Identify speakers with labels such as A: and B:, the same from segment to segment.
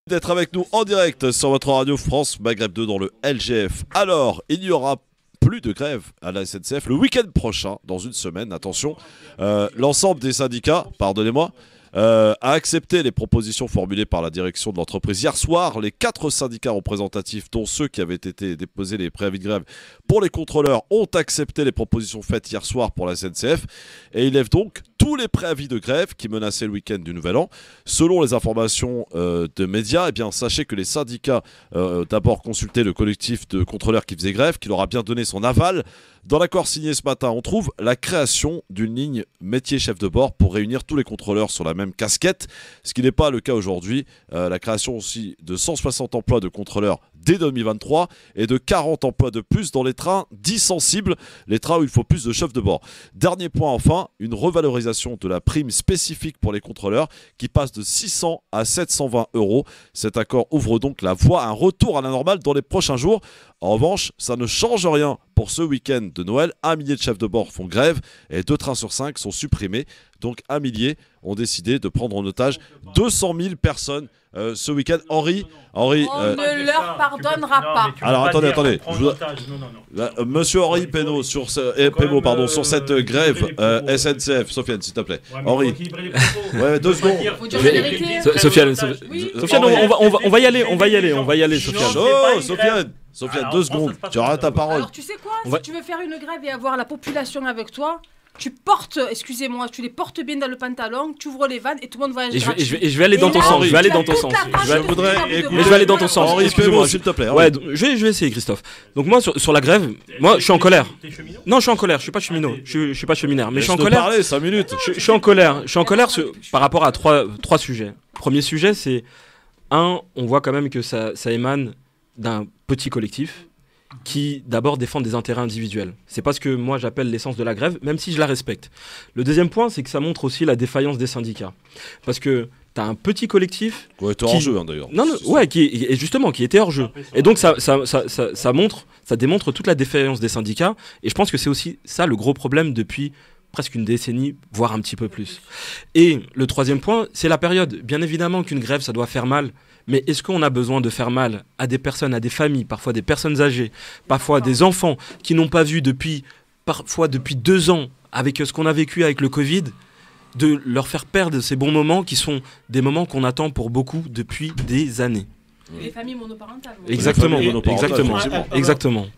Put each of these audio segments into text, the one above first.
A: D'être avec nous en direct sur votre radio France Maghreb 2 dans le LGF. Alors, il n'y aura plus de grève à la SNCF le week-end prochain, dans une semaine, attention. L'ensemble des syndicats, pardonnez-moi, a accepté les propositions formulées par la direction de l'entreprise. Hier soir, les 4 syndicats représentatifs, dont ceux qui avaient été déposés les préavis de grève pour les contrôleurs, ont accepté les propositions faites hier soir pour la SNCF et ils lèvent donc tous les préavis de grève qui menaçaient le week-end du Nouvel An. Selon les informations de médias, eh bien, sachez que les syndicats d'abord consulté le collectif de contrôleurs qui faisait grève, qui leur a bien donné son aval. Dans l'accord signé ce matin, on trouve la création d'une ligne métier chef de bord pour réunir tous les contrôleurs sur la même casquette, ce qui n'est pas le cas aujourd'hui. La création aussi de 160 emplois de contrôleurs dès 2023 et de 40 emplois de plus dans les trains dits sensibles, les trains où il faut plus de chefs de bord. Dernier point enfin, une revalorisation de la prime spécifique pour les contrôleurs qui passe de 600 à 720 €. Cet accord ouvre donc la voie à un retour à la normale dans les prochains jours. En revanche, ça ne change rien pour ce week-end de Noël. 1 millier de chefs de bord font grève et 2 trains sur 5 sont supprimés. Donc 1 millier ont décidé de prendre en otage 200 000 personnes ce week-end. Henri,
B: on ne leur pardonnera pas.
A: Alors attendez. Monsieur Henri Pénaud sur cette grève SNCF. Sofiane, s'il te plaît. Henri. Ouais, 2 secondes.
C: Sofiane, on va y aller, Sofiane.
A: Sofiane, 2 secondes. Tu auras ta parole.
B: Alors tu sais quoi, si tu veux faire une grève et avoir la population avec toi, tu portes, excusez-moi, tu les portes bien dans le pantalon, tu ouvres les vannes et tout le monde va agir.
C: Et je vais aller dans ton sens. Je vais aller dans ton sens.
A: Henri, excusez-moi, s'il te plaît.
C: Ouais, je vais essayer, Christophe. Donc moi, sur la grève, moi, je suis en colère. Non, je suis en colère. Je suis pas cheminot. Je suis pas cheminaire, mais je suis en colère.
A: Parler 5 minutes.
C: Je suis en colère. Je suis en colère par rapport à trois sujets. Premier sujet, c'est on voit quand même que ça émane d'un petit collectif qui d'abord défendent des intérêts individuels. C'est pas ce que moi j'appelle l'essence de la grève, même si je la respecte. Le deuxième point, c'est que ça montre aussi la défaillance des syndicats. Parce que tu as un petit collectif...
A: Ouais, t'es hors jeu d'ailleurs.
C: Qui était hors jeu. Et donc ça démontre toute la défaillance des syndicats. Et je pense que c'est aussi ça le gros problème depuis presque une décennie, voire un petit peu plus. Et le troisième point, c'est la période. Bien évidemment qu'une grève, ça doit faire mal. Mais est-ce qu'on a besoin de faire mal à des personnes, à des familles, parfois des personnes âgées, parfois des enfants qui n'ont pas vu parfois depuis 2 ans, avec ce qu'on a vécu avec le Covid, de leur faire perdre ces bons moments qui sont des moments qu'on attend pour beaucoup depuis des années.
B: Les familles monoparentales.
C: Exactement.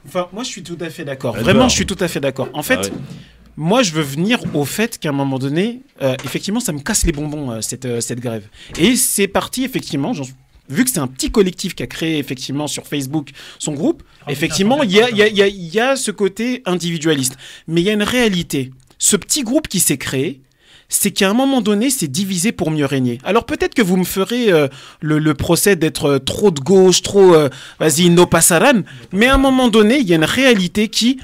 D: Enfin, moi, je suis tout à fait d'accord. Vraiment, je suis tout à fait d'accord. En fait... Moi, je veux venir au fait qu'à un moment donné, effectivement, ça me casse les bonbons, cette grève. Et c'est parti, effectivement, vu que c'est un petit collectif qui a créé, effectivement, sur Facebook son groupe, effectivement, il y a ce côté individualiste. Mais il y a une réalité. Ce petit groupe qui s'est créé, c'est qu'à un moment donné, c'est divisé pour mieux régner. Alors peut-être que vous me ferez le procès d'être trop de gauche, trop, vas-y, no pasaran, mais à un moment donné, il y a une réalité qui...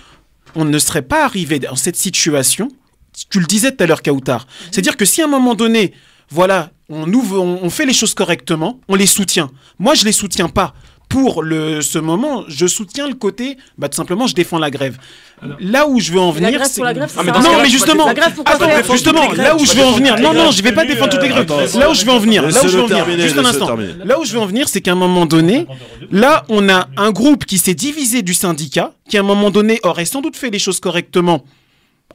D: On ne serait pas arrivé dans cette situation, tu le disais tout à l'heure, Kautar. C'est-à-dire que si à un moment donné, voilà, on fait les choses correctement, on les soutient. Moi, je les soutiens pas. Pour ce moment, je soutiens le côté, tout simplement, je défends la grève. Là où je veux en venir, c'est... Non, mais justement, là où je veux en venir, non, je vais pas défendre toutes les grèves. Là où je veux en venir, juste un instant. Là où je veux en venir, c'est qu'à un moment donné, là, on a un groupe qui s'est divisé du syndicat, qui à un moment donné aurait sans doute fait les choses correctement,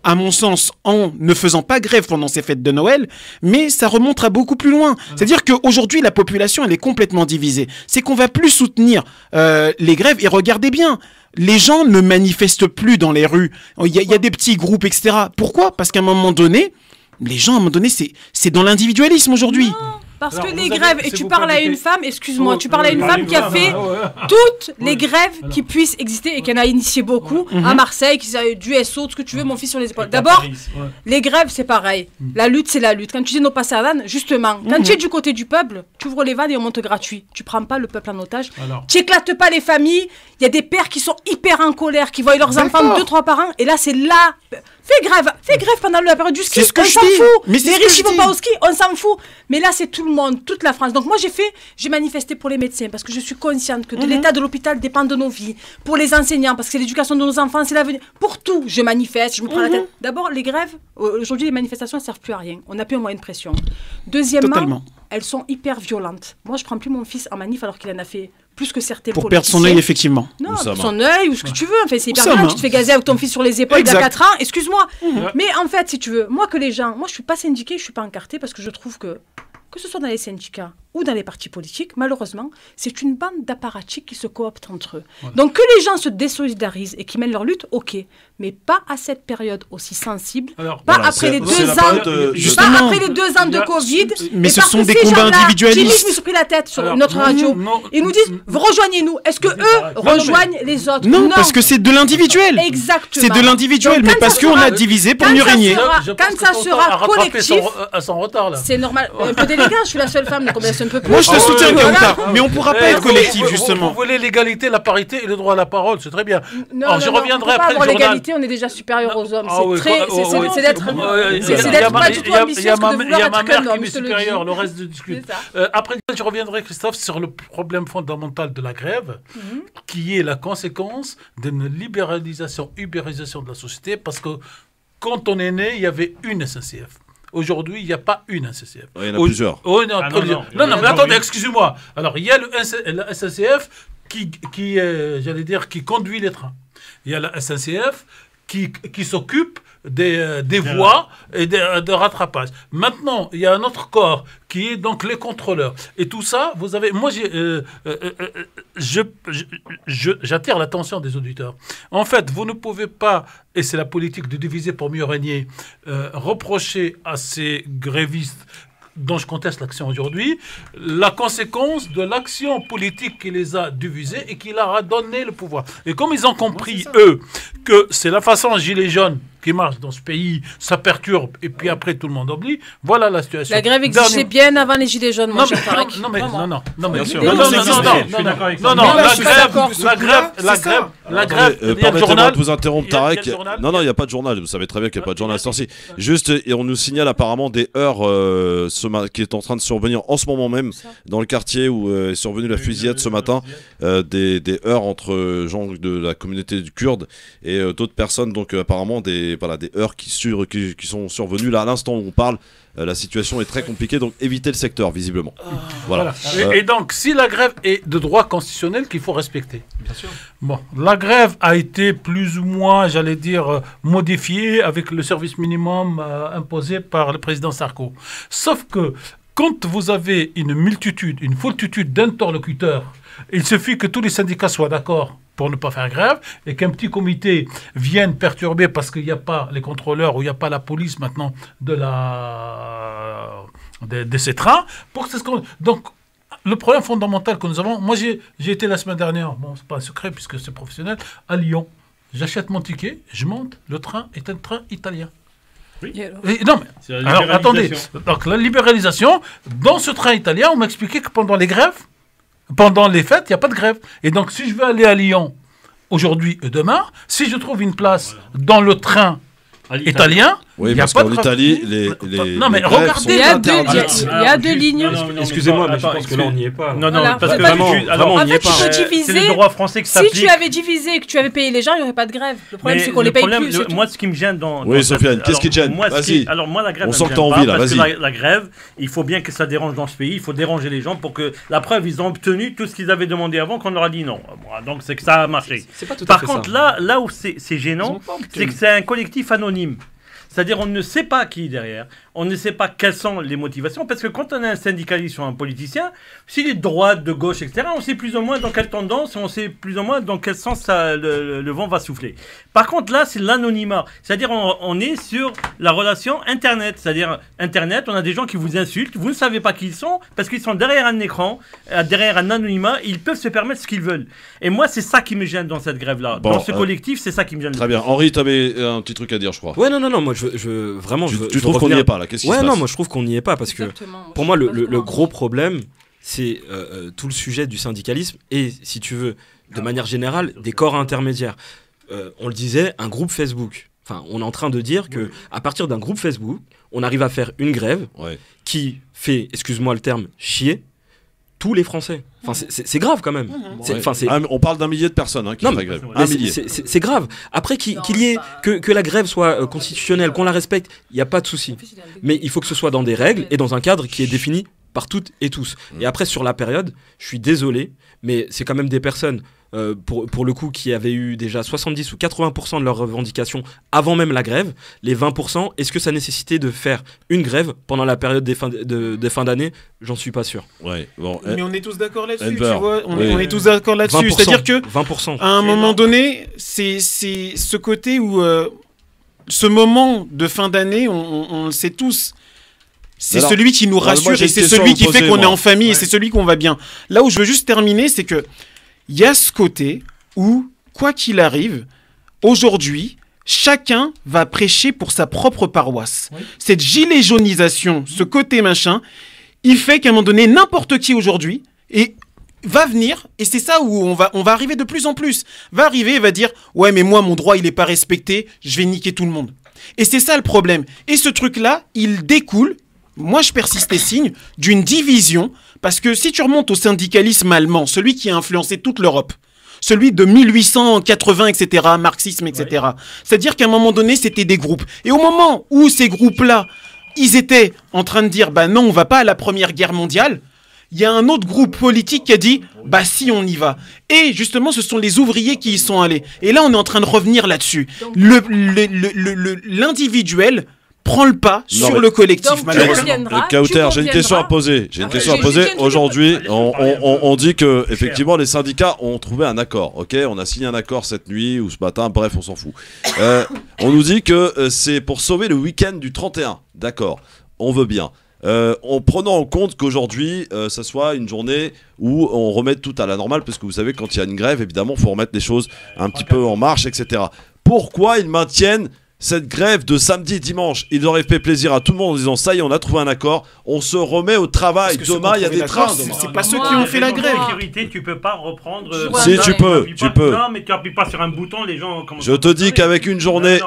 D: à mon sens, en ne faisant pas grève pendant ces fêtes de Noël, mais ça remonte à beaucoup plus loin. C'est-à-dire qu'aujourd'hui, la population, elle est complètement divisée. C'est qu'on va plus soutenir les grèves. Et regardez bien, les gens ne manifestent plus dans les rues. Il y a des petits groupes, etc. Pourquoi ? Parce qu'à un moment donné, les gens, à un moment donné, c'est dans l'individualisme aujourd'hui.
B: Non. Parce que les grèves, et tu parles à une femme, excuse-moi, tu parles à une femme qui a fait toutes les grèves qui puissent exister et qui en a initié beaucoup à Marseille, qui a du SO, tout ce que tu veux, mon fils sur les épaules. D'abord, les grèves, c'est pareil. La lutte, c'est la lutte. Quand tu dis no pasaran, justement, quand tu es du côté du peuple, tu ouvres les vannes et on monte gratuit. Tu prends pas le peuple en otage. Tu éclates pas les familles. Il y a des pères qui sont hyper en colère, qui voient leurs enfants 2-3 par an. Et là, c'est là. Fais grève pendant la période du ski, on s'en fout. Les riches ils vont pas au ski, on s'en fout. Mais là c'est tout le monde, toute la France. Donc moi j'ai manifesté pour les médecins parce que je suis consciente que de l'état de l'hôpital dépend de nos vies. Pour les enseignants parce que c'est l'éducation de nos enfants, c'est l'avenir. Pour tout, je manifeste, je me prends la tête. D'abord les grèves, aujourd'hui les manifestations ne servent plus à rien. On n'a plus un moyen de pression. Deuxièmement, elles sont hyper violentes. Moi je prends plus mon fils en manif alors qu'il en a fait plus que certains
D: pour perdre son œil, effectivement.
B: Non, son œil ou ce que tu veux. Enfin, c'est hyper bien. Tu te fais gazer avec ton fils sur les épaules il y a 4 ans. Excuse-moi. Mais en fait, si tu veux, moi, je suis pas syndiquée, je suis pas encartée parce que je trouve que ce soit dans les syndicats ou dans les partis politiques, malheureusement, c'est une bande d'apparatchiks qui se cooptent entre eux. Voilà. Donc que les gens se désolidarisent et qui mènent leur lutte, ok, mais pas à cette période aussi sensible, après les 2 ans de Covid.
D: Mais ce sont des combats individualistes.
B: Je me suis pris la tête sur notre radio. Ils nous disent, rejoignez-nous. Est-ce que eux rejoignent les autres?
D: Non, parce que c'est de l'individuel.
B: Exactement.
D: C'est de l'individuel, mais parce qu'on a divisé pour mieux régner.
B: Quand ça sera collectif,
E: à son retard là.
B: C'est normal. Un peu d'élégance, je suis la seule femme, donc on laisse un peu plus.
D: Moi je te soutiens, Kautar, mais on pourra pas être collectif, justement.
E: Vous voulez l'égalité, la parité et le droit à la parole, c'est très bien.
B: Non, je reviendrai après le journal. L'égalité, on est déjà supérieur aux hommes. C'est d'être pas du tout ambitieux que de vouloir être qu'un homme.
E: Supérieur, le reste de discute. Après, je reviendrai, Christophe, sur le problème fondamental de la grève, qui est la conséquence d'une libéralisation, ubérisation de la société, parce que quand on est né, il y avait une SNCF. Aujourd'hui, il n'y a pas une SNCF.
A: Il y en a plusieurs.
E: Non, mais attendez, excusez-moi. Alors, il y a la SNCF j'allais dire, qui conduit les trains. Il y a la SNCF qui s'occupe des voies et de rattrapage. Maintenant, il y a un autre corps qui est donc les contrôleurs. Et tout ça, vous avez... Moi, j'attire l'attention des auditeurs. En fait, vous ne pouvez pas, et c'est la politique de diviser pour mieux régner, reprocher à ces grévistes dont je conteste l'action aujourd'hui, la conséquence de l'action politique qui les a divisés et qui leur a donné le pouvoir. Et comme ils ont compris, eux, que c'est la façon gilet jaune qui marche dans ce pays, ça perturbe, et puis après tout le monde oublie, voilà la situation.
B: La grève existait bien avant les gilets jaunes, mon cher Tarek.
E: Non, bien sûr.
A: Non,
E: la grève,
A: permettez-moi de vous interrompre, Tarek. Non, il n'y a pas de journal, vous savez très bien qu'il n'y a pas de journal à ce temps-ci. Juste, et on nous signale apparemment des heurts qui est en train de survenir en ce moment même dans le quartier où est survenue la fusillade ce matin, des heurts entre gens de la communauté kurde et d'autres personnes, donc apparemment des heurts qui sont survenus là à l'instant où on parle. La situation est très compliquée, donc évitez le secteur, visiblement. Voilà.
E: Et donc, si la grève est de droit constitutionnel qu'il faut respecter.
C: Bien sûr.
E: Bon, la grève a été plus ou moins, j'allais dire, modifiée avec le service minimum imposé par le président Sarko. Sauf que, quand vous avez une foultitude d'interlocuteurs, il suffit que tous les syndicats soient d'accord pour ne pas faire grève, et qu'un petit comité vienne perturber parce qu'il n'y a pas les contrôleurs ou il n'y a pas la police maintenant de ces trains. Donc, le problème fondamental que nous avons, moi j'ai été la semaine dernière, bon c'est pas un secret puisque c'est professionnel, à Lyon. J'achète mon ticket, je monte, le train est un train italien.
F: Oui.
E: Non mais, alors attendez, donc la libéralisation, dans ce train italien, on m'a expliqué que pendant les grèves, pendant les fêtes, il n'y a pas de grève. Et donc, si je veux aller à Lyon aujourd'hui et demain, si je trouve une place dans le train italien,
A: oui, parce qu'en Italie,
E: non, mais regardez,
B: il y a deux lignes.
C: Excusez-moi, mais je pense que là, on n'y est pas.
F: Non, parce que vraiment,
C: on n'y est pas.
F: C'est le droit français qui s'applique.
B: Si tu avais divisé et que tu avais payé les gens, il n'y aurait pas de grève. Le problème, c'est qu'on les paye plus.
F: Moi, ce qui me gêne dans...
A: Oui, Sofiane, qu'est-ce qui te gêne? Vas-y.
F: Alors, moi, la grève,
A: on sent que t'as envie, là, vas-y.
F: Parce que la grève, il faut bien que ça dérange dans ce pays. Il faut déranger les gens pour que... La preuve, ils ont obtenu tout ce qu'ils avaient demandé avant qu'on leur a dit non. Donc, c'est que ça a marché. Par contre, là où c'est gênant, c'est que c'est un collectif anonyme. C'est-à-dire on ne sait pas qui est derrière, on ne sait pas quelles sont les motivations, parce que quand on a un syndicaliste ou un politicien, s'il est de droite, de gauche, etc., on sait plus ou moins dans quelle tendance, on sait plus ou moins dans quel sens le vent va souffler. Par contre là, c'est l'anonymat, c'est-à-dire on est sur la relation Internet, c'est-à-dire Internet, on a des gens qui vous insultent, vous ne savez pas qui ils sont, parce qu'ils sont derrière un écran, derrière un anonymat, ils peuvent se permettre ce qu'ils veulent. Et moi, c'est ça qui me gêne dans cette grève-là. Bon, dans ce collectif, c'est ça qui me gêne.
A: Très bien. Henri, tu avais un petit truc à dire, je crois.
C: Ouais, non, moi vraiment...
A: Tu trouves qu'on n'y est pas, là? Qu'est-ce qui se passe?
C: Non, moi je trouve qu'on n'y est pas, parce que pour moi, le gros problème, c'est tout le sujet du syndicalisme et, si tu veux, de manière générale, des corps intermédiaires. On le disait, un groupe Facebook. Enfin, on est en train de dire que à partir d'un groupe Facebook, on arrive à faire une grève qui fait, excuse-moi le terme, chier tous les Français. Enfin, c'est grave quand même.
A: On parle d'un millier de personnes qui font la grève. Un millier.
C: C'est grave. Après qu'il y ait que la grève soit constitutionnelle, qu'on la respecte, il n'y a pas de souci. Mais il faut que ce soit dans des règles et dans un cadre qui est défini par toutes et tous. Et après, sur la période, je suis désolé, mais c'est quand même des personnes, pour le coup, qui avaient eu déjà 70 ou 80% de leurs revendications avant même la grève. Les 20%, est-ce que ça nécessitait de faire une grève pendant la période des fins d'année? J'en suis pas sûr.
D: Mais on est tous d'accord là-dessus, tu vois. On est tous d'accord là-dessus. C'est-à-dire que
C: 20%.
D: À un moment donné, c'est ce côté où ce moment de fin d'année, on le sait tous. C'est celui qui nous rassure et c'est celui qui fait qu'on est en famille et c'est celui qu'on va bien. Là où je veux juste terminer, c'est que il y a ce côté où, quoi qu'il arrive, aujourd'hui, chacun va prêcher pour sa propre paroisse. Cette gilet jaunisation, ce côté machin, il fait qu'à un moment donné, n'importe qui aujourd'hui va venir, et c'est ça où on va arriver de plus en plus, va arriver et va dire « Ouais, mais moi, mon droit, il n'est pas respecté, je vais niquer tout le monde. » Et c'est ça le problème. Et ce truc-là, il découle, moi je persiste et signe, d'une division, parce que si tu remontes au syndicalisme allemand, celui qui a influencé toute l'Europe, celui de 1880, etc., marxisme, etc., c'est-à-dire qu'à un moment donné, c'était des groupes. Et au moment où ces groupes-là, ils étaient en train de dire « Bah non, on va pas à la Première Guerre mondiale », il y a un autre groupe politique qui a dit « Bah si, on y va ». Et justement, ce sont les ouvriers qui y sont allés. Et là, on est en train de revenir là-dessus. L'individuel prend le pas sur le collectif, malheureusement.
A: Kauter, j'ai une question à poser. Aujourd'hui, on dit que effectivement les syndicats ont trouvé un accord. Ok, on a signé un accord cette nuit ou ce matin. Bref, on s'en fout. On nous dit que c'est pour sauver le week-end du 31. D'accord, on veut bien. En prenant en compte qu'aujourd'hui, ça soit une journée où on remet tout à la normale, parce que vous savez, quand il y a une grève, évidemment, il faut remettre les choses un petit peu en marche, etc. Pourquoi ils maintiennent cette grève de samedi, dimanche? Ils auraient fait plaisir à tout le monde en disant ça y est, on a trouvé un accord, on se remet au travail. Demain, il y a des trains.
D: C'est pas ceux qui ont fait la grève.
F: Tu peux pas reprendre.
A: Si tu peux.
F: Non, mais tu appuies pas sur un bouton, les gens.
A: Je te dis qu'avec une journée,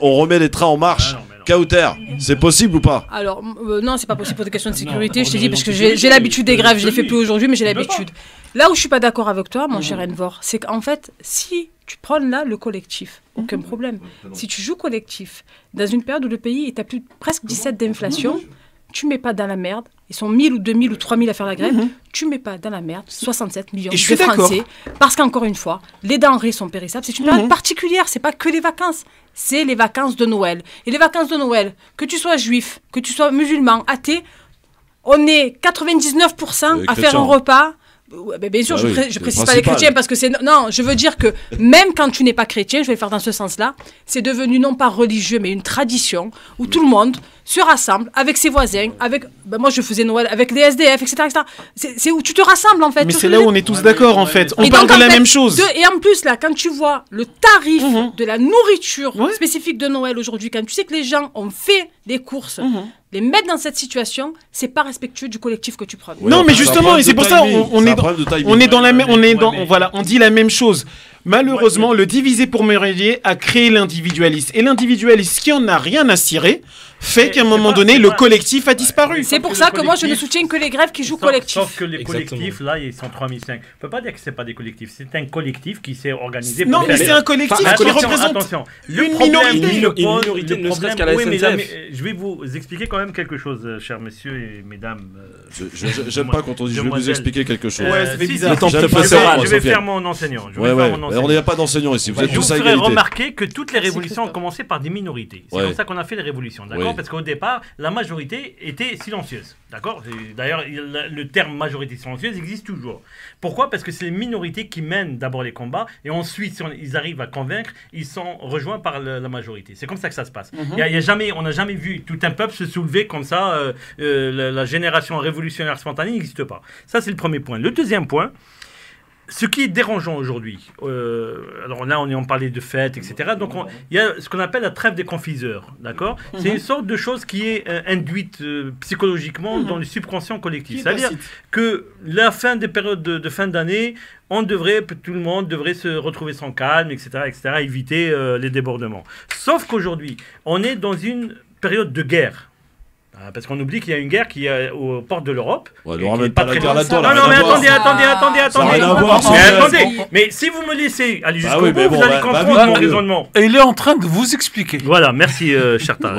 A: on remet les trains en marche. Kauter, c'est possible ou pas?
B: Alors, non, c'est pas possible pour des questions de sécurité, je t'ai dit, parce que j'ai l'habitude des grèves, je les fais plus aujourd'hui, mais j'ai l'habitude. Là où je suis pas d'accord avec toi, mon cher Envor, c'est qu'en fait, si tu prends là le collectif, aucun problème. Si tu joues collectif, dans une période où le pays est à presque 17 d'inflation, tu mets pas dans la merde, ils sont 1000 ou 2000 ou 3000 à faire la grève, tu mets pas dans la merde 67 millions de Français, parce qu'encore une fois, les denrées sont périssables, c'est une période particulière, c'est pas que les vacances, c'est les vacances de Noël. Et les vacances de Noël, que tu sois juif, que tu sois musulman, athée, on est 99% à faire un repas. Bien sûr, je précise pas les chrétiens parce que c'est... Non, je veux dire que même quand tu n'es pas chrétien, je vais le faire dans ce sens-là, c'est devenu non pas religieux, mais une tradition où tout le monde se rassemble avec ses voisins, avec... moi, je faisais Noël avec les SDF, etc. C'est où tu te rassembles, en fait.
D: Mais c'est là où on est tous d'accord, en fait. On parle de la même chose.
B: Et en plus, là, quand tu vois le tarif de la nourriture spécifique de Noël aujourd'hui, quand tu sais que les gens ont fait des courses... Les mettre dans cette situation, c'est pas respectueux du collectif que tu prends.
D: Non, mais justement, et c'est pour ça on dit la même chose. Malheureusement, le diviser pour mieux a créé l'individualisme. Et l'individualisme qui en a rien à cirer fait qu'à un moment donné, le collectif a disparu.
B: C'est pour ça que moi, je ne soutiens que les grèves qui jouent collectif.
F: Sauf que les collectifs, là, ils sont 3005. On ne peut pas dire que ce n'est pas des collectifs. C'est un collectif qui s'est organisé.
D: Non, mais c'est un collectif qui représente une
C: minorité, ne serait-ce qu'à la SNCF.
F: Je vais vous expliquer quand même quelque chose, chers messieurs et mesdames.
A: J'aime pas quand on dit je vais vous expliquer quelque chose.
D: Ouais, c'est bizarre.
F: Je vais faire mon enseignant.
A: On n'y a pas d'enseignants ici. Vous êtes tous à égalité.
F: Vous ferez remarquer que toutes les révolutions ont commencé par des minorités. C'est comme ça qu'on a fait les révolutions, d'accord ? Parce qu'au départ, la majorité était silencieuse. D'accord ? D'ailleurs, le terme majorité silencieuse existe toujours. Pourquoi ? Parce que c'est les minorités qui mènent d'abord les combats et ensuite, si ils arrivent à convaincre, ils sont rejoints par la majorité. C'est comme ça que ça se passe. On n'a jamais vu tout un peuple se soulever comme ça. La génération révolutionnaire spontanée n'existe pas. Ça, c'est le premier point. Le deuxième point, ce qui est dérangeant aujourd'hui, alors là on parlait de fêtes, etc. Donc il y a ce qu'on appelle la trêve des confiseurs, d'accord? C'est une sorte de chose qui est induite psychologiquement dans le subconscient collectif. C'est-à-dire que la fin des périodes de fin d'année, tout le monde devrait se retrouver son calme, etc., éviter les débordements. Sauf qu'aujourd'hui, on est dans une période de guerre. Parce qu'on oublie qu'il y a une guerre qui est aux portes de l'Europe.
A: Ouais, ne ramène pas la guerre là-dedans.
F: Non, mais attendez. Mais si vous me laissez aller jusqu'au bout, vous allez comprendre mon raisonnement.
E: Et il est en train de vous expliquer.
F: Voilà, merci, Chertin.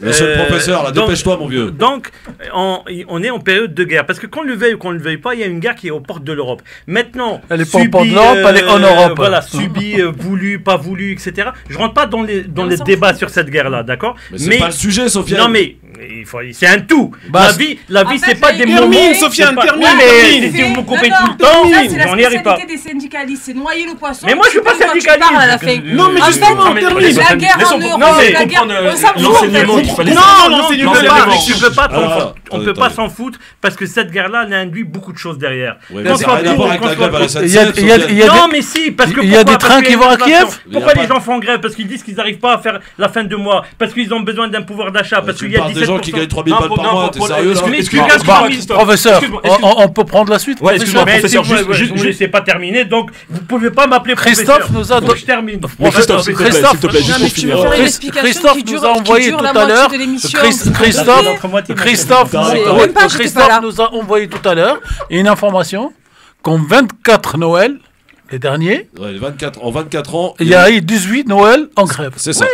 A: Monsieur le professeur, dépêche-toi, mon vieux.
F: Donc, on est en période de guerre. Parce que qu'on le veuille ou qu'on ne le veuille pas, il y a une guerre qui est aux portes de l'Europe. Maintenant,
E: elle est pas aux portes de l'Europe, elle est en Europe.
F: Voilà, subie, voulu, pas voulu, etc. Je rentre pas dans les débats sur cette guerre-là, d'accord?
A: Mais c'est pas le sujet, Sofiane.
F: Non, mais c'est un tout. La vie, c'est pas des moments.
D: Termine, Sofiane, termine.
F: Mais si vous me coupez tout le temps,
B: on n'y arrive pas. C'est la spécialité des syndicalistes, c'est noyer le poisson.
F: Mais moi, je suis pas syndicaliste.
D: Non, mais justement, termine.
B: La guerre en Europe, la guerre, on s'en fout.
F: On ne peut pas s'en foutre parce que cette guerre-là, elle induit beaucoup de choses derrière.
A: Non,
F: mais si, parce que
E: il y a des trains qui vont à Kiev.
F: Pourquoi les gens font grève? Parce qu'ils disent qu'ils n'arrivent pas à faire la fin de mois, parce qu'ils ont besoin d'un pouvoir d'achat, parce qu'il y a
A: des gens qui gagnent 3000 balles par mois, t'es sérieux là?
E: Professeur, on peut prendre la suite?
F: Ouais, excuse-moi, professeur, je ne laissez pas terminer, donc vous ne pouvez pas m'appeler professeur.
E: Christophe nous a
F: donné. Je termine.
C: Christophe
E: nous a envoyé tout à l'heure. Christophe nous a envoyé tout à l'heure une information qu'en 24 Noël, les derniers,
A: en 24 ans,
E: il y a eu 18 Noël en grève.
A: C'est ça.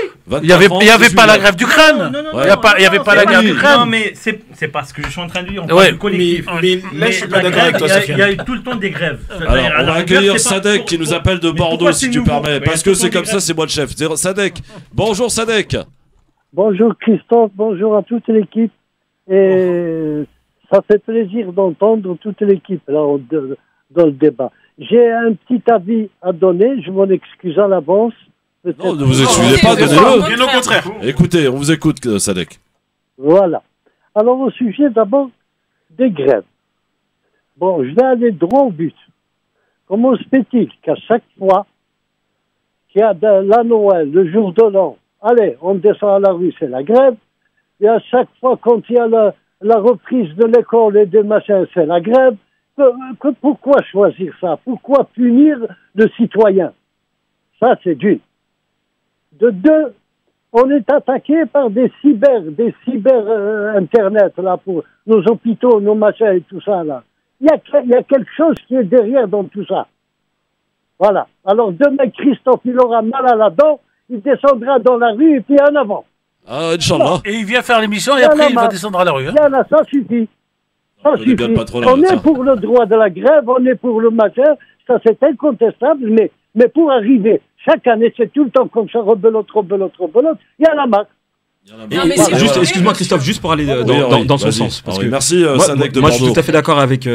E: Il n'y avait pas la grève d'Ukraine. Il n'y avait pas la guerre d'Ukraine.
F: Non, mais c'est pas ce que je suis en train de dire. On parle du collectif. Mais il y a eu tout le temps des grèves.
A: Alors, on va accueillir Sadek qui nous appelle de Bordeaux, si tu permets. Parce que c'est comme ça, c'est moi le chef. Sadek. Bonjour, Sadek.
G: Bonjour, Christophe. Bonjour à toute l'équipe. Et ça fait plaisir d'entendre toute l'équipe là dans le débat. J'ai un petit avis à donner, je m'en excuse à l'avance.
A: Non, ne vous excusez pas, donnez-le.
D: Bien au contraire.
A: Écoutez, on vous écoute, Sadek.
G: Voilà. Alors, au sujet d'abord des grèves. Bon, je vais aller droit au but. Comment se fait-il qu'à chaque fois qu'il y a la Noël, le jour de l'an, allez, on descend à la rue, c'est la grève, et à chaque fois quand il y a la reprise de l'école et des machins, c'est la grève. Pourquoi choisir ça? Pourquoi punir le citoyen? Ça, c'est d'une. De deux, on est attaqué par des cyber internet là pour nos hôpitaux, nos machins et tout ça là. Il y a quelque chose qui est derrière dans tout ça. Voilà. Alors demain, Christophe, il aura mal à la dent, il descendra dans la rue et puis en avant.
A: Ah, Inch'Allah.
E: Et il vient faire l'émission et après il va descendre à la rue.
G: Il y en a, ça suffit. Ça suffit. On est pour le droit de la grève, on est pour le machin, ça c'est incontestable, mais pour arriver, chaque année, c'est tout le temps comme ça, rebelote, il y a la marque.
C: Excuse-moi Christophe, juste pour aller dans son sens. Parce que
A: merci Sadek de Bordeaux.
C: Moi je suis tout à fait d'accord avec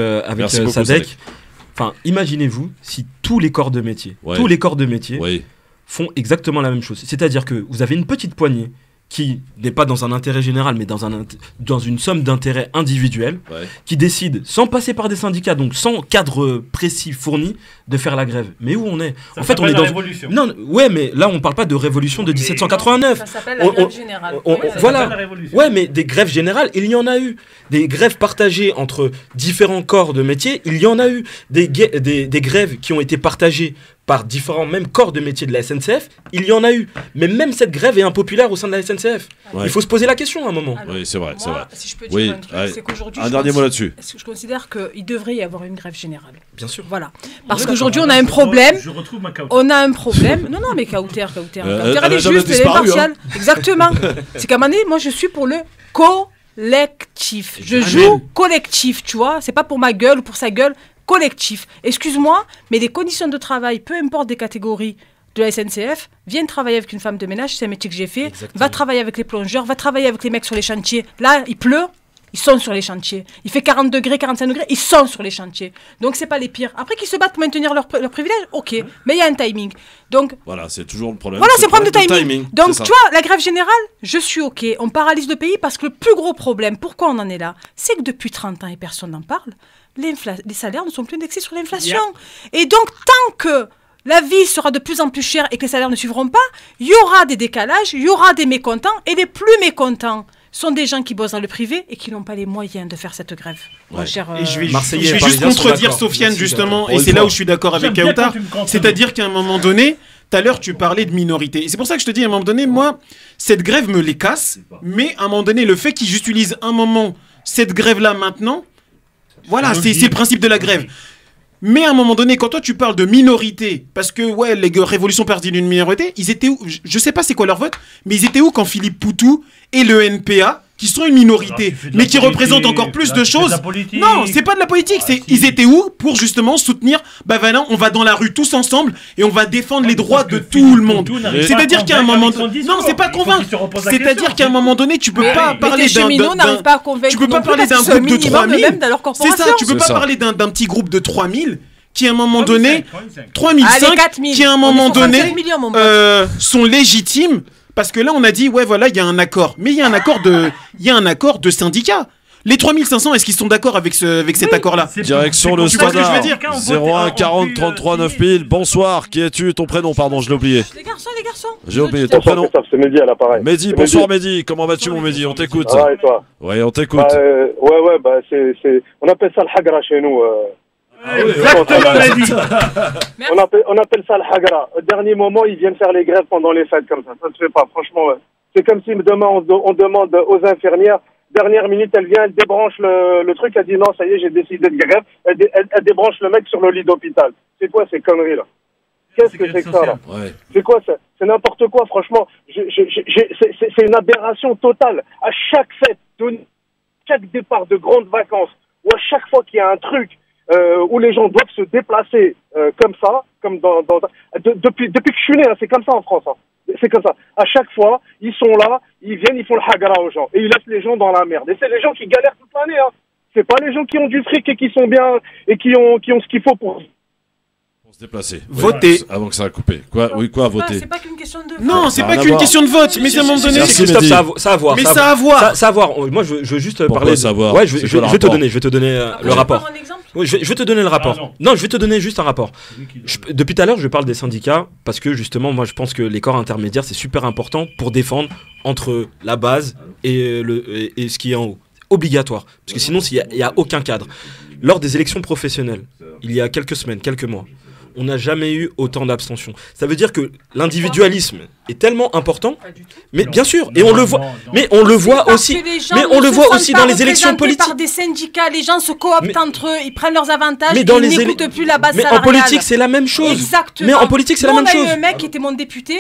C: Sadek. Enfin, imaginez-vous si tous les corps de métier, font exactement la même chose. C'est-à-dire que vous avez une petite poignée qui n'est pas dans un intérêt général, mais dans une somme d'intérêts individuels, qui décide, sans passer par des syndicats, donc sans cadre précis fourni, de faire la grève. Mais où on est?
F: En fait, on est dans la révolution.
C: Non, ouais, mais là, on parle pas de révolution de 1789.
B: Ça s'appelle la grève générale.
C: Voilà. Ouais, mais des grèves générales, il y en a eu. Des grèves partagées entre différents corps de métier, il y en a eu. Des grèves qui ont été partagées par différents même corps de métier de la SNCF, il y en a eu. Mais même cette grève est impopulaire au sein de la SNCF. Il faut se poser la question à un moment.
B: Alors,
A: oui, c'est vrai.
B: Si je peux dire un truc, c'est qu'aujourd'hui,
A: un dernier mot là-dessus.
B: Je considère qu'il devrait y avoir une grève générale.
C: Bien sûr.
B: Voilà. Parce qu'aujourd'hui, on a un problème.
F: Je retrouve ma Kauter.
B: On a un problème. Non, mais Kauter, elle est juste, elle est impartiale. Exactement. C'est qu'à un moment donné, moi, je suis pour le collectif. Je joue collectif, tu vois. C'est pas pour ma gueule ou pour sa gueule. Collectif. Excuse-moi, mais les conditions de travail, peu importe des catégories de la SNCF, viens travailler avec une femme de ménage, c'est un métier que j'ai fait, va travailler avec les plongeurs, va travailler avec les mecs sur les chantiers. Là, il pleut, ils sont sur les chantiers. Il fait 40 degrés, 45 degrés, ils sont sur les chantiers. Donc c'est pas les pires. Après qu'ils se battent pour maintenir leur privilège, ok, mais il y a un timing. Donc
A: voilà, c'est toujours le problème.
B: Voilà, c'est le problème de timing. Donc tu vois, la grève générale, je suis ok. On paralyse le pays parce que le plus gros problème, pourquoi on en est là, c'est que depuis 30 ans et personne n'en parle, les salaires ne sont plus indexés sur l'inflation. Et donc tant que la vie sera de plus en plus chère et que les salaires ne suivront pas, il y aura des décalages, il y aura des mécontents, et les plus mécontents sont des gens qui bossent dans le privé et qui n'ont pas les moyens de faire cette grève.
D: Ouais. Et je vais juste contredire Sofiane, justement, et c'est là où je suis d'accord avec Kautar. C'est-à-dire qu'à un moment donné, tout à l'heure, tu parlais de minorité. Et c'est pour ça que je te dis, à un moment donné, moi, cette grève me les casse, mais à un moment donné, le fait qu'ils utilisent un moment cette grève-là maintenant, voilà, c'est le principe de la grève. Mais à un moment donné, quand toi tu parles de minorité, parce que ouais, les révolutions parties d'une minorité, ils étaient où? Je sais pas c'est quoi leur vote, mais ils étaient où quand Philippe Poutou et le NPA, qui sont une minorité, mais qui représentent encore plus de choses. Non, c'est pas de la politique, c'est ils étaient où pour justement soutenir, bah voilà, on va dans la rue tous ensemble et on va défendre les droits de tout le monde. C'est-à-dire qu'à un moment donné, non, c'est pas convaincre. C'est-à-dire qu'à un moment donné, tu peux pas parler d'un tu peux pas parler d'un groupe de 3000. C'est ça, tu peux pas parler d'un petit groupe de 3000 qui à un moment donné 3005 qui à un moment donné sont légitimes. Parce que là, on a dit, ouais, voilà, il y a un accord. Mais il y a un accord de syndicats. Les 3500, est-ce qu'ils sont d'accord avec cet accord-là?
A: Direction le standard. 01 40 33 9000. Bonsoir. Qui es-tu? Ton prénom, pardon, je l'ai oublié.
B: Les garçons.
A: J'ai oublié ton prénom.
H: C'est Mehdi à l'appareil.
A: Mehdi, bonsoir Mehdi. Comment vas-tu, mon Mehdi? On t'écoute.
H: Ah, et toi?
A: Oui, on t'écoute.
H: On appelle ça le hagra chez nous.
F: Exactement, Mehdi.
H: On appelle ça le hagra. Au dernier moment, ils viennent faire les grèves pendant les fêtes comme ça. Ça se fait pas, franchement. C'est comme si demain on demande aux infirmières, dernière minute, elle vient, elle débranche le truc, elle dit non, ça y est, j'ai décidé de grève. Elle débranche le mec sur le lit d'hôpital. C'est quoi ces conneries là? Qu'est-ce que c'est que ça là? C'est quoi ça? C'est n'importe quoi, franchement. C'est une aberration totale. À chaque fête, chaque départ de grandes vacances, ou à chaque fois qu'il y a un truc où les gens doivent se déplacer comme ça, comme depuis que je suis né, hein, c'est comme ça en France. Hein. C'est comme ça. À chaque fois, ils sont là, ils viennent, ils font le hagra aux gens et ils laissent les gens dans la merde. Et c'est les gens qui galèrent toute l'année. Hein. C'est pas les gens qui ont du fric et qui sont bien et qui ont ce qu'il faut pour
A: se déplacer.
D: Voter.
A: Oui, avant que ça a coupé. Quoi voter?
B: C'est pas qu'une question de vote.
D: Non, c'est pas qu'une question de vote, mais à un moment donné,
C: ça a à voir.
D: Mais ça a à voir.
C: Ça a à voir. Moi, je veux juste parler.
A: Savoir.
C: Ouais, je vais te donner le rapport. Oui, je vais te donner le rapport. Non, je vais te donner juste un rapport. Depuis tout à l'heure, je parle des syndicats parce que justement, moi, je pense que les corps intermédiaires, c'est super important pour défendre entre la base et ce qui est en haut. Obligatoire. Parce que sinon, il n'y a aucun cadre. Lors des élections professionnelles, il y a quelques semaines, quelques mois, on n'a jamais eu autant d'abstention. Ça veut dire que l'individualisme est tellement important, mais bien sûr, et on le voit, mais on le voit aussi, dans les élections politiques.
B: Par des syndicats, les gens se cooptent entre eux, ils prennent leurs avantages, ils n'écoutent plus la base salariale.
C: Mais en politique, c'est la même chose.
B: Exactement.
C: Mais en politique, c'est la même chose.
B: On a eu un mec qui était mon député,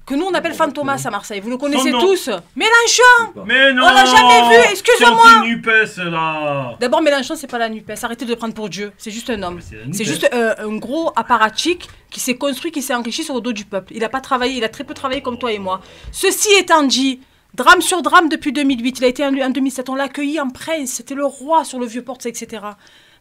B: que nous on appelle Fantomas à Marseille. Vous le connaissez tous. Mélenchon.
F: Mais non.
B: On l'a jamais vu. Excusez-moi.
F: NUPES là.
B: D'abord, Mélenchon, c'est pas la NUPES. Arrêtez de le prendre pour Dieu. C'est juste un homme. C'est juste un gros apparatchik qui s'est construit, qui s'est enrichi sur le dos du peuple. Il a pas travaillé. Il a très peu travaillé comme toi et moi. Ceci étant dit, drame sur drame depuis 2008. Il a été élu en 2007. On l'a accueilli en prince. C'était le roi sur le Vieux-Port, etc.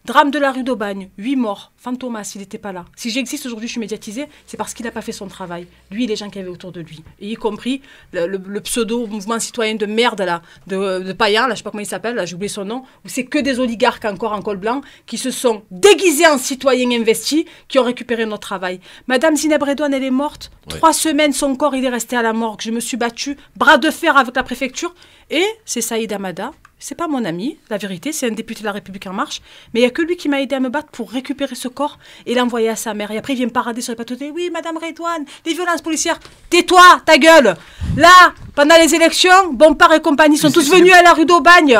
B: Drame de la rue d'Aubagne, 8 morts. Fantomas, il n'était pas là. Si j'existe aujourd'hui, je suis médiatisée, c'est parce qu'il n'a pas fait son travail. Lui et les gens qui avaient autour de lui. Et y compris le pseudo-mouvement citoyen de merde, là, de Payan, là, je ne sais pas comment il s'appelle, là, j'ai oublié son nom, où c'est que des oligarques encore en col blanc qui se sont déguisés en citoyens investis, qui ont récupéré notre travail. Madame Zineb Redouane, elle est morte. Ouais. 3 semaines, son corps, il est resté à la morgue. Je me suis battue, bras de fer avec la préfecture. Et c'est Saïd Hamada. C'est pas mon ami, la vérité, c'est un député de la République En Marche, mais il n'y a que lui qui m'a aidé à me battre pour récupérer ce corps et l'envoyer à sa mère. Et après, il vient me parader sur les plateaux de oui, Madame Redouane, les violences policières. Tais-toi, ta gueule. Là, pendant les élections, Bompard et compagnie sont tous venus à la rue d'Aubagne.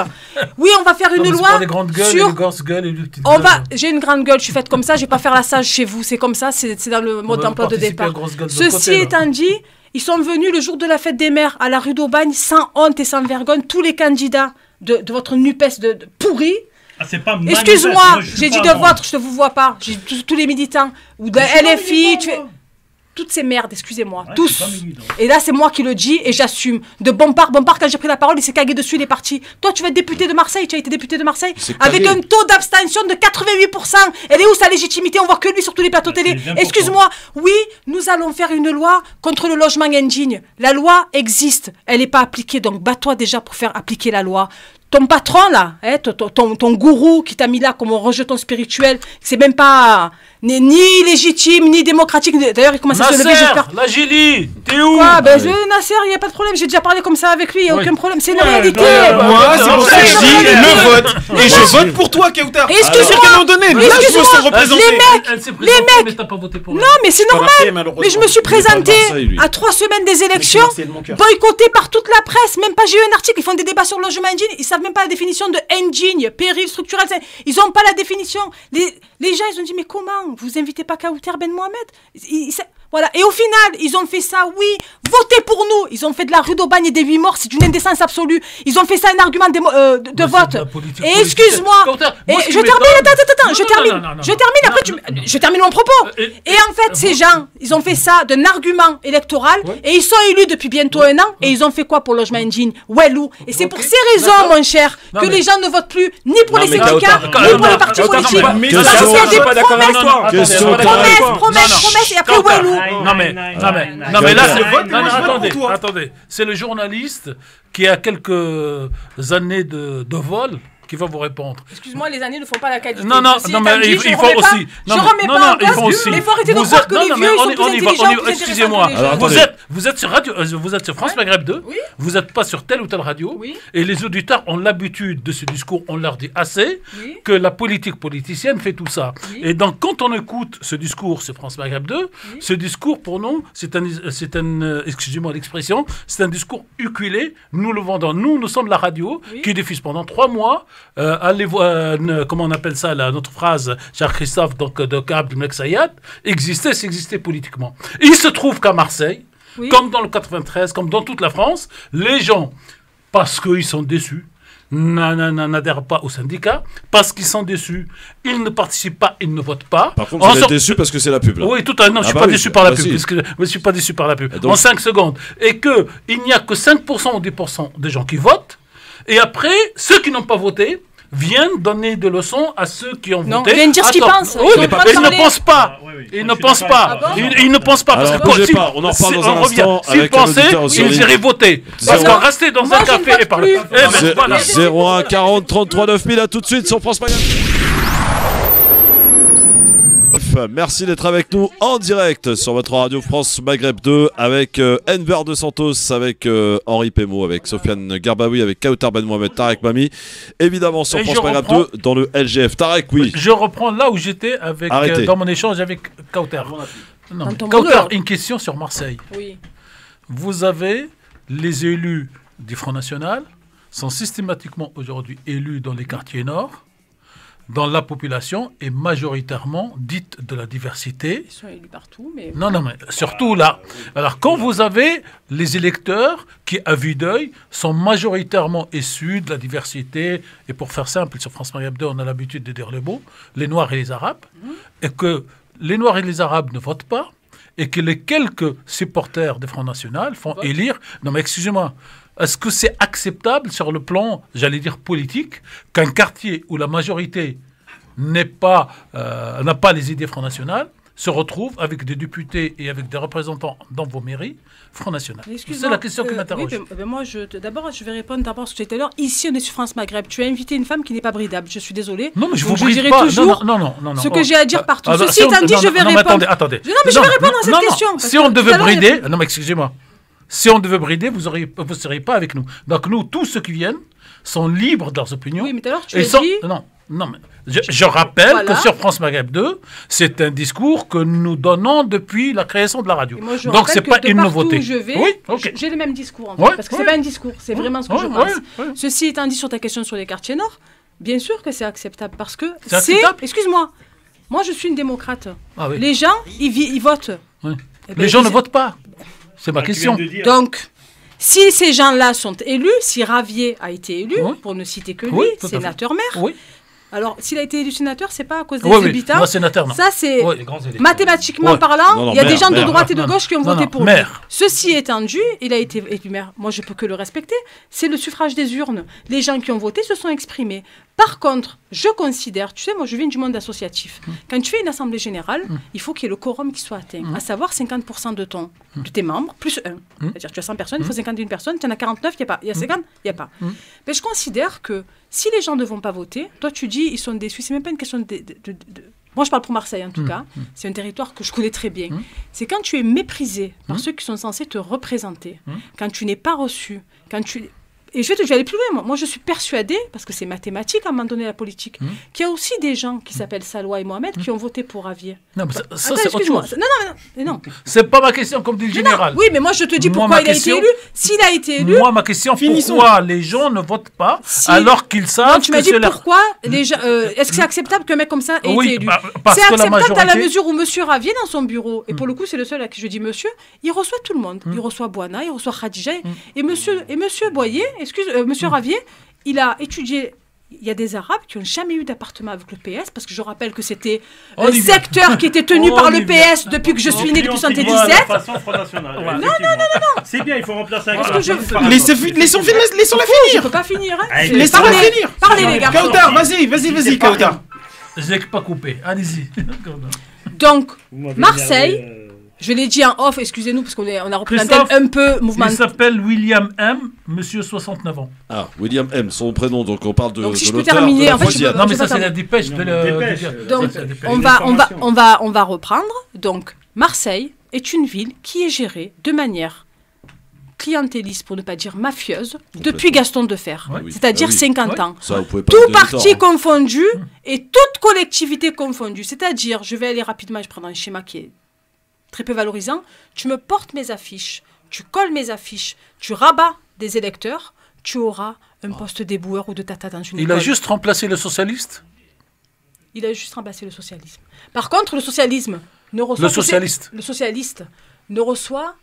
B: Oui, on va faire une loi
E: les grandes gueules,
B: sur...
E: les grosses gueules et les petites
B: gueules. J'ai une grande gueule, je suis faite comme ça, je vais pas faire la sage chez vous. C'est comme ça, c'est dans le mode d'emploi de départ. Ceci étant dit, ils sont venus le jour de la fête des mères à la rue d'Aubagne, sans honte et sans vergogne, tous les candidats de votre NUPES de pourri.
F: Ah,
B: excuse-moi, j'ai dit de votre, je ne vous vois pas. J'ai tous les militants. Ou de LFI. toutes ces merdes, excusez-moi, tous. Et là, c'est moi qui le dis et j'assume. De Bompard, quand j'ai pris la parole, il s'est cagué dessus, il est parti. Toi, tu vas être député de Marseille, tu as été député de Marseille, avec un taux d'abstention de 88%. Elle est où sa légitimité? On voit que lui sur tous les plateaux télé. Excuse-moi, oui, nous allons faire une loi contre le logement indigne. La loi existe, elle n'est pas appliquée, donc bats-toi déjà pour faire appliquer la loi. Ton patron, là, hein, ton gourou qui t'a mis là comme un rejeton spirituel, c'est même pas ni légitime, ni démocratique. D'ailleurs, il commence à se lever, j'espère.
E: La Gili, t'es où?
B: Nasser, il n'y a pas de problème, j'ai déjà parlé comme ça avec lui, il n'y a aucun problème, c'est une réalité.
D: Moi, c'est pour ça que je dis le vote. Et je vote pour toi, Kautar.
B: Excuse-moi, les mecs, non, mais c'est normal. Mais je me suis présenté à 3 semaines des élections, boycotté par toute la presse, même pas, j'ai eu un article, ils font des débats sur le logement indigne, ils savent même pas la définition de indigne, péril, structurel, ils ont pas la définition. Les gens, ils ont dit, mais comment? Vous invitez pas Kauter Ben Mohamed? Voilà. Et au final, ils ont fait ça, oui, votez pour nous. Ils ont fait de la rue d'Aubagne et des 8 morts, c'est d'une indécence absolue. Ils ont fait ça un argument de vote. Et excuse-moi, je termine mon propos. Et en fait, ces gens, ils ont fait ça d'un argument électoral et ils sont élus depuis bientôt 1 an et ils ont fait quoi pour le logement indigne? Wellou. Et c'est pour ces raisons, mon cher, que les gens ne votent plus ni pour les syndicats, ni pour les partis politiques. Parce qu'il y a des promesses et après Wellou.
E: Non mais là c'est attendez, c'est le journaliste qui a quelques années de vol qui va vous répondre.
B: Excuse-moi, les années ne font pas la qualité.
E: Non, mais il faut aussi.
B: Non, il faut aussi. Mais il faut arrêter de croire que les vieux ils sont plus intelligents.
E: Excusez-moi. Vous êtes sur radio, vous êtes sur France Maghreb 2. Vous n'êtes pas sur telle ou telle radio. Et les auditeurs ont l'habitude de ce discours. On leur dit assez que la politique politicienne fait tout ça. Et donc quand on écoute ce discours sur France Maghreb 2, ce discours pour nous, c'est un excusez-moi l'expression, c'est un discours ukulé. Nous le vendons. Nous sommes la radio qui diffuse pendant 3 mois. Allez voir, comment on appelle ça, là, notre phrase, cher Christophe, donc de Kabl Meksayat, exister politiquement. Il se trouve qu'à Marseille, comme dans le 93, comme dans toute la France, les gens, parce qu'ils sont déçus, n'adhèrent pas au syndicat, parce qu'ils sont déçus, ils ne participent pas, ils ne votent pas.
A: Par contre, vous êtes déçus parce que c'est la pub. Là.
E: Oui, non, je ne suis pas déçu par la pub. Je ne suis pas déçu par la pub. Donc... En 5 secondes. Et qu'il n'y a que 5% ou 10% des gens qui votent. Et après, ceux qui n'ont pas voté viennent donner des leçons à ceux qui ont voté.
B: Ils viennent dire ce qu'ils pensent.
E: Oui, mais ils ne pensent pas. Ils ne pensent pas. Ils ne pensent pas.
A: Parce que on en reparle dans un instant.
E: S'ils pensaient, ils iraient voter. Parce qu'on restait dans un café et parler.
A: 01 40 33 9000, à tout de suite sur France Maghreb. Merci d'être avec nous en direct sur votre radio France Maghreb 2 avec Enver de Santos, avec Henri Pémo, avec Sofiane Garbaoui, avec Kauter Ben Mohamed, Tarek Mami, évidemment sur France Maghreb 2 dans le LGF. Tarek, oui.
E: Je reprends là où j'étais dans mon échange avec Kauter. Kauter, une question sur Marseille.
B: Oui.
E: Vous avez les élus du Front National sont systématiquement aujourd'hui élus dans les quartiers nord. Dans la population est majoritairement dite de la diversité.
B: Ils sont élus partout, mais...
E: Non, mais surtout là. Alors, quand vous avez les électeurs qui, à vue d'œil, sont majoritairement issus de la diversité, et pour faire simple, sur France Maghreb 2, on a l'habitude de dire le mot, les Noirs et les Arabes, et que les Noirs et les Arabes ne votent pas, et que les quelques supporters des Front National font élire... Non, mais excusez-moi. Est-ce que c'est acceptable sur le plan, j'allais dire politique, qu'un quartier où la majorité n'a pas les idées Front National se retrouve avec des députés et avec des représentants dans vos mairies Front National? C'est la question qui m'interroge.
B: Oui, moi, d'abord, je vais répondre d'abord à ce que tu as dit tout à l'heure. Ici, on est sur France Maghreb. Tu as invité une femme qui n'est pas bridable. Je suis désolée.
E: Non, mais je vous bride pas.
B: Toujours non. Ce que j'ai à dire partout. Ceci étant dit, je vais répondre.
E: Attendez.
B: Non, mais je vais répondre à cette question.
E: Si on devait brider... Non, mais excusez-moi. Si on devait brider, vous ne seriez pas avec nous. Donc nous, tous ceux qui viennent sont libres de leurs opinions.
B: Oui, mais tout à l'heure, tu as dit...
E: Non, mais je rappelle que sur France Maghreb 2, c'est un discours que nous donnons depuis la création de la radio. Donc c'est pas une nouveauté.
B: J'ai le même discours en fait, parce que c'est pas un discours, c'est vraiment ce que je pense. Ceci étant dit, sur ta question sur les quartiers nord, bien sûr que c'est acceptable parce que c'est... Excuse-moi, moi je suis une démocrate. Les gens, ils votent.
E: Les gens ne votent pas. C'est ma question.
B: Donc, si ces gens-là sont élus, si Ravier a été élu, pour ne citer que lui, sénateur-maire, Alors, s'il a été élu sénateur, c'est pas à cause des habitants.
E: Non, sénateur, non.
B: Ça, c'est mathématiquement parlant, il y a des gens de droite et de gauche qui ont voté pour lui. Ceci étant dit, il a été élu maire. Moi, je peux que le respecter. C'est le suffrage des urnes. Les gens qui ont voté se sont exprimés. Par contre, je considère, tu sais, moi je viens du monde associatif. Quand tu fais une assemblée générale, il faut qu'il y ait le quorum qui soit atteint, à savoir 50% de tes membres, plus 1. C'est-à-dire tu as 100 personnes, il faut 51 personnes, tu en as 49, il n'y a pas. Il y a 50, il n'y a pas. Mais je considère que si les gens ne vont pas voter, toi tu dis ils sont déçus, c'est même pas une question de... Moi je parle pour Marseille en tout cas, c'est un territoire que je connais très bien. C'est quand tu es méprisé par ceux qui sont censés te représenter, quand tu n'es pas reçu, quand tu... Et je vais aller plus loin. Moi, je suis persuadée, parce que c'est mathématique à un moment donné la politique, qu'il y a aussi des gens qui s'appellent Salwa et Mohamed qui ont voté pour Ravier.
E: Non, mais ça c'est autre chose.
B: Non.
E: C'est pas ma question, comme dit le général.
B: Oui, mais moi je te dis pourquoi il a été élu. S'il a été élu.
E: Moi, ma question, pourquoi les gens ne votent pas alors qu'ils savent.
B: Non, tu m'as dit pourquoi les gens. Est-ce que c'est acceptable qu'un mec comme ça ait été élu? C'est acceptable dans la mesure où monsieur Ravier, dans son bureau, et pour le coup, c'est le seul à qui je dis monsieur, il reçoit tout le monde. Il reçoit Bouana, il reçoit Khadija, et monsieur Boyer. Monsieur Ravier, il a étudié. Il y a des Arabes qui n'ont jamais eu d'appartement avec le PS, parce que je rappelle que c'était un secteur qui était tenu par le PS depuis que je suis né, depuis 1977. Non.
F: C'est bien, il faut remplacer un
D: Laissons-la finir.
B: Je peux pas finir.
D: Laissons-la finir.
B: Parlez, les gars.
D: Kautar, vas-y, Kautar.
E: Je l'ai pas coupé. Allez-y.
B: Donc, Marseille. Je l'ai dit en off, excusez-nous, parce qu'on a représenté un peu mouvement.
E: Il s'appelle William M, monsieur 69 ans.
A: Ah, William M, son prénom, donc on parle de.
B: Donc si je peux terminer,
A: en fait,
E: non mais ça c'est la dépêche.
B: Donc on va reprendre. Donc Marseille est une ville qui est gérée de manière clientéliste, pour ne pas dire mafieuse, depuis Gaston Defferre, c'est-à-dire 50 ans. Tout parti confondu et toute collectivité confondue. C'est-à-dire, je vais aller rapidement, je prends un schéma qui est très peu valorisant, tu me portes mes affiches, tu colles mes affiches, tu rabats des électeurs, tu auras un poste d'éboueur ou de tata dans une école.
E: Il a juste remplacé le socialiste.
B: Il a juste remplacé le socialisme. Par contre, le socialisme ne reçoit le socialiste ne reçoit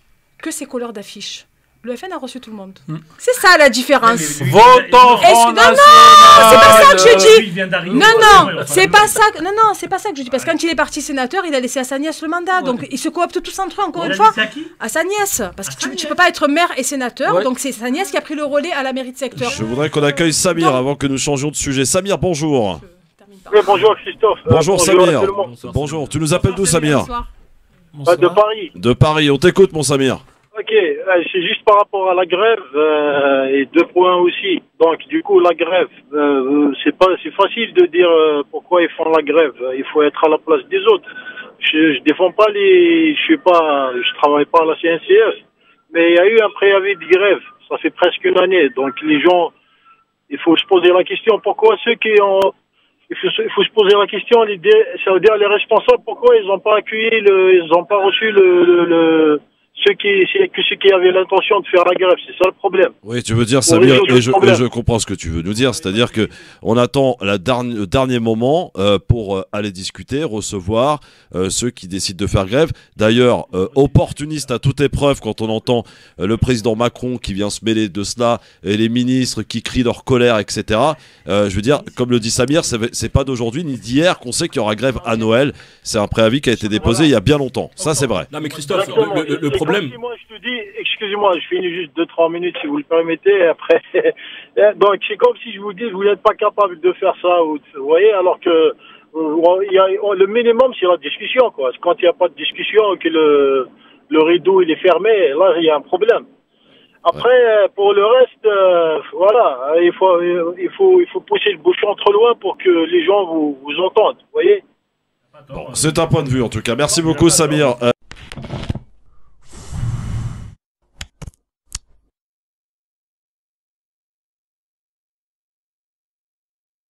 B: que ses couleurs d'affiches. Le FN a reçu tout le monde. C'est ça la différence.
E: Votons Front National.
B: Non, c'est pas ça que je dis. Non, c'est pas ça. Non, c'est pas ça que je dis. Parce que quand il est parti sénateur, il a laissé à sa nièce le mandat. Donc ils se cooptent tous entre eux, encore une fois. À sa nièce. Parce que tu peux pas être maire et sénateur. Donc c'est sa nièce qui a pris le relais à la mairie de secteur.
A: Je voudrais qu'on accueille Samir avant que nous changions de sujet. Samir, bonjour.
H: Oui, bonjour Christophe.
A: Bonjour Samir. Bonjour. Tu nous appelles d'où, Samir?
H: De Paris.
A: De Paris. On t'écoute, mon Samir.
H: Ok, c'est juste par rapport à la grève et 2 points aussi. Donc du coup la grève, c'est facile de dire pourquoi ils font la grève. Il faut être à la place des autres. Je défends pas je travaille pas à la CNCF, mais il y a eu un préavis de grève. Ça fait presque une année. Donc les gens, il faut se poser la question pourquoi ceux qui ont il faut se poser la question, ça veut dire les responsables, pourquoi ils n'ont pas ils n'ont pas reçu ceux qui avaient l'intention de faire la grève, c'est ça le problème.
A: Oui, tu veux dire, Samir, et je comprends ce que tu veux nous dire, c'est-à-dire que on attend le dernier moment pour aller discuter, recevoir ceux qui décident de faire grève. D'ailleurs, opportuniste à toute épreuve quand on entend le président Macron qui vient se mêler de cela et les ministres qui crient leur colère, etc. Je veux dire, comme le dit Samir, c'est pas d'aujourd'hui ni d'hier qu'on sait qu'il y aura grève à Noël. C'est un préavis qui a été déposé il y a bien longtemps. Ça, c'est vrai.
C: Non, mais Christophe, le problème.
H: Moi, je te dis, excusez-moi, je finis juste 2-3 minutes si vous le permettez. Après, donc c'est comme si je vous dis, vous n'êtes pas capable de faire ça, vous voyez, alors que le minimum, c'est la discussion, quoi. Quand il n'y a pas de discussion, que le rideau il est fermé, là, il y a un problème. Après, pour le reste, voilà, il faut pousser le bouchon trop loin pour que les gens vous entendent, vous voyez.
A: Bon, c'est un point de vue en tout cas. Merci beaucoup, Samir.